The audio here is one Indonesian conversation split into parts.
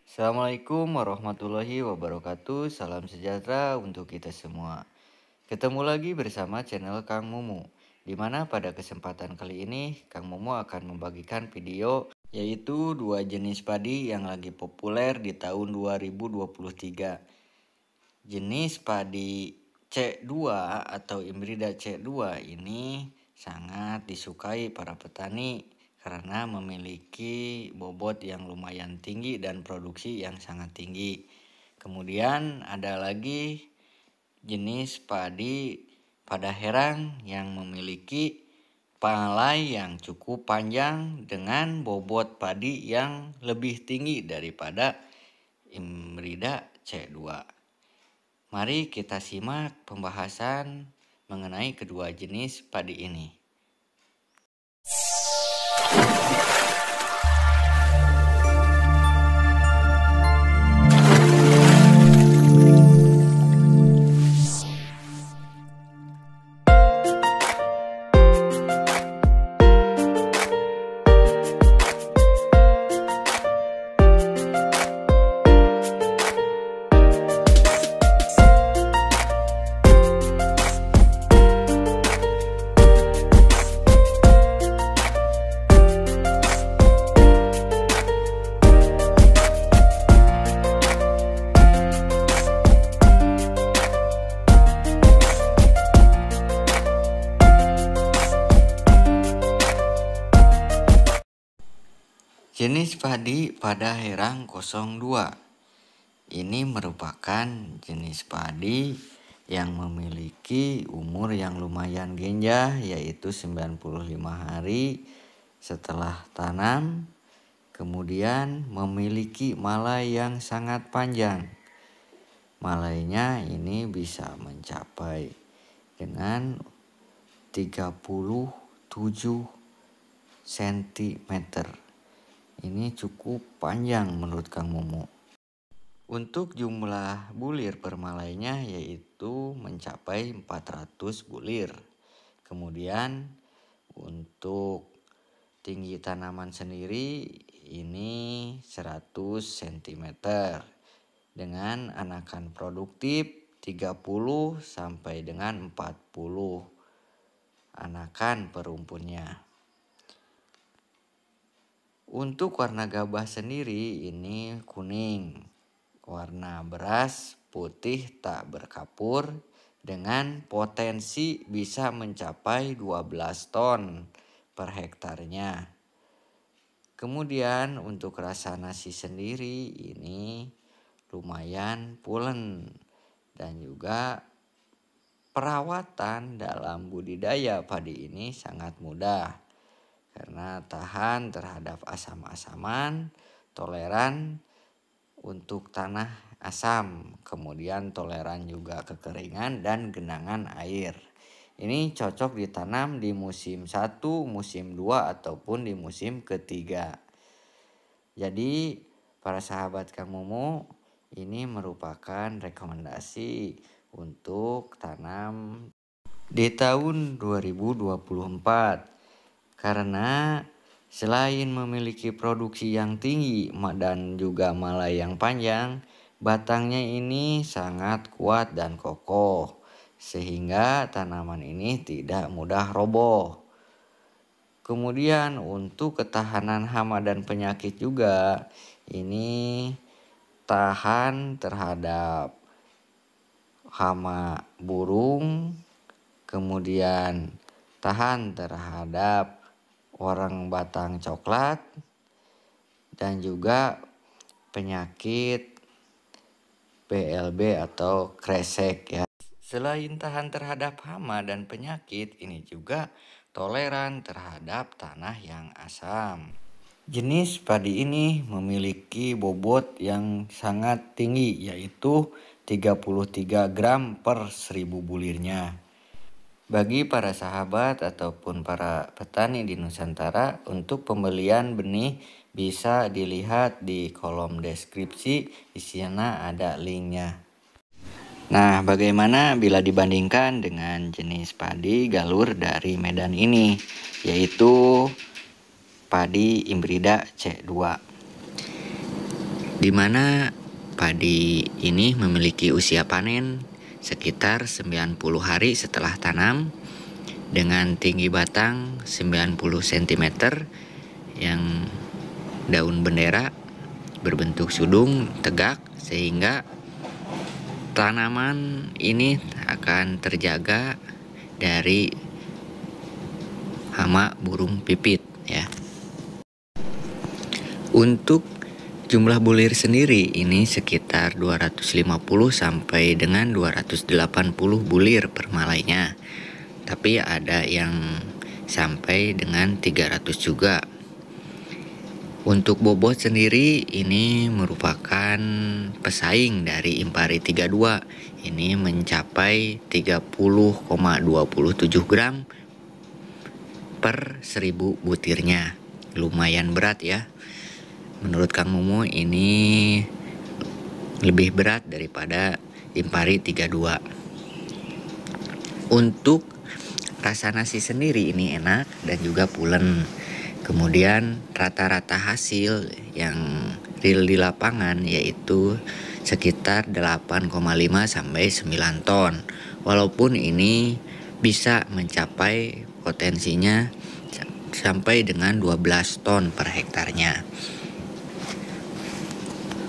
Assalamualaikum warahmatullahi wabarakatuh. Salam sejahtera untuk kita semua. Ketemu lagi bersama channel Kang Mumu, di mana pada kesempatan kali ini Kang Mumu akan membagikan video yaitu dua jenis padi yang lagi populer di tahun 2023. Jenis padi C2 atau Imbrida C2 ini sangat disukai para petani karena memiliki bobot yang lumayan tinggi dan produksi yang sangat tinggi. Kemudian ada lagi jenis padi Padaherang yang memiliki palai yang cukup panjang dengan bobot padi yang lebih tinggi daripada Imbrida C2. Mari kita simak pembahasan mengenai kedua jenis padi ini. Jenis padi Padaherang 02. Ini merupakan jenis padi yang memiliki umur yang lumayan genjah, yaitu 95 hari setelah tanam. Kemudian memiliki malai yang sangat panjang. Malainya ini bisa mencapai dengan 37 cm. Ini cukup panjang menurut Kang Mumu. Untuk jumlah bulir per malainya yaitu mencapai 400 bulir. Kemudian untuk tinggi tanaman sendiri ini 100 cm dengan anakan produktif 30 sampai dengan 40 anakan per rumpunnya. Untuk warna gabah sendiri ini kuning, warna beras putih tak berkapur dengan potensi bisa mencapai 12 ton per hektarnya. Kemudian untuk rasa nasi sendiri ini lumayan pulen dan juga perawatan dalam budidaya padi ini sangat mudah karena tahan terhadap asam-asaman, toleran untuk tanah asam, kemudian toleran juga kekeringan dan genangan air. Ini cocok ditanam di musim 1, musim 2 ataupun di musim ketiga. Jadi para sahabat Kang Mumu, ini merupakan rekomendasi untuk tanam di tahun 2024. Karena selain memiliki produksi yang tinggi dan juga malai yang panjang, batangnya ini sangat kuat dan kokoh sehingga tanaman ini tidak mudah roboh. Kemudian untuk ketahanan hama dan penyakit juga ini tahan terhadap hama burung, kemudian tahan terhadap orang batang coklat dan juga penyakit BLB atau kresek ya. Selain tahan terhadap hama dan penyakit, ini juga toleran terhadap tanah yang asam. Jenis padi ini memiliki bobot yang sangat tinggi yaitu 33 gram per 1000 bulirnya. Bagi para sahabat ataupun para petani di Nusantara, untuk pembelian benih bisa dilihat di kolom deskripsi, di sana ada linknya. Nah, bagaimana bila dibandingkan dengan jenis padi galur dari Medan ini, yaitu padi Imbrida C2. di mana padi ini memiliki usia panen sekitar 90 hari setelah tanam dengan tinggi batang 90 cm yang daun bendera berbentuk sudung tegak sehingga tanaman ini akan terjaga dari hama burung pipit ya. Untuk jumlah bulir sendiri ini sekitar 250 sampai dengan 280 bulir per malainya. Tapi ada yang sampai dengan 300 juga. Untuk bobot sendiri ini merupakan pesaing dari Impari 32. Ini mencapai 30,27 gram per 1000 butirnya. Lumayan berat ya. Menurut Kang Mumu ini lebih berat daripada Impari 32. Untuk rasa nasi sendiri ini enak dan juga pulen. Kemudian rata-rata hasil yang real di lapangan yaitu sekitar 8,5 sampai 9 ton. Walaupun ini bisa mencapai potensinya sampai dengan 12 ton per hektarnya.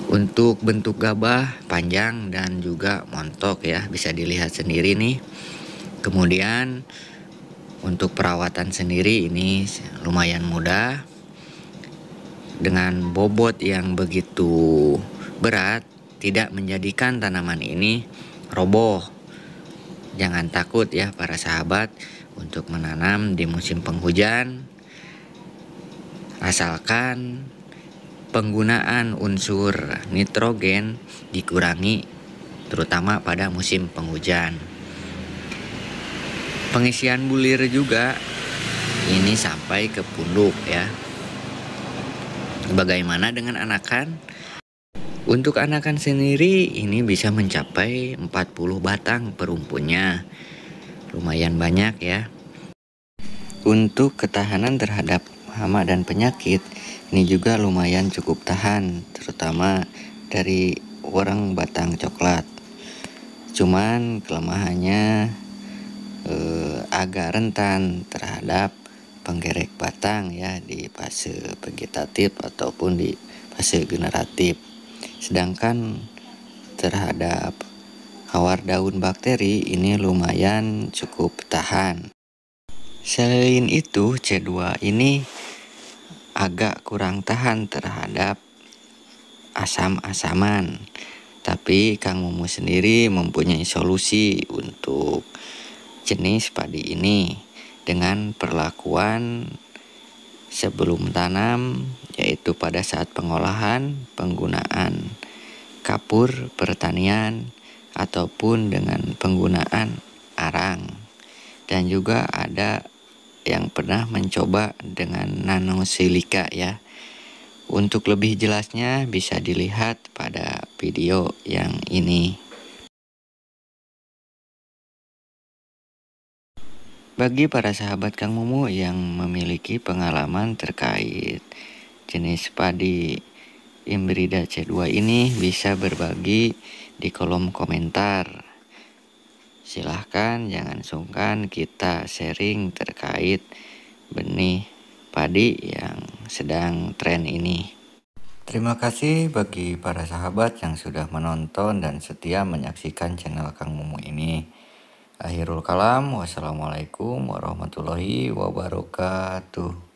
Untuk bentuk gabah panjang dan juga montok ya, bisa dilihat sendiri nih. Kemudian untuk perawatan sendiri ini lumayan mudah. Dengan bobot yang begitu berat tidak menjadikan tanaman ini roboh. Jangan takut ya para sahabat untuk menanam di musim penghujan. Asalkan penggunaan unsur nitrogen dikurangi terutama pada musim penghujan. Pengisian bulir juga ini sampai ke punduk ya. Bagaimana dengan anakan? Untuk anakan sendiri ini bisa mencapai 40 batang per rumpunnya. Lumayan banyak ya. Untuk ketahanan terhadap hama dan penyakit ini juga lumayan cukup tahan, terutama dari orang batang coklat. Cuman kelemahannya agak rentan terhadap penggerek batang ya di fase vegetatif ataupun di fase generatif. Sedangkan terhadap hawar daun bakteri ini lumayan cukup tahan. Selain itu C2 ini agak kurang tahan terhadap asam-asaman. Tapi Kang Mumu sendiri mempunyai solusi untuk jenis padi ini dengan perlakuan sebelum tanam, yaitu pada saat pengolahan, penggunaan kapur pertanian ataupun dengan penggunaan arang. Dan juga ada yang pernah mencoba dengan nanosilika ya. Untuk lebih jelasnya bisa dilihat pada video yang ini. Bagi para sahabat Kang Mumu yang memiliki pengalaman terkait jenis padi Imbrida C2 ini bisa berbagi di kolom komentar. Silahkan jangan sungkan kita sharing terkait benih padi yang sedang tren ini. Terima kasih bagi para sahabat yang sudah menonton dan setia menyaksikan channel Kang Mumu ini. Akhirul kalam, wassalamualaikum warahmatullahi wabarakatuh.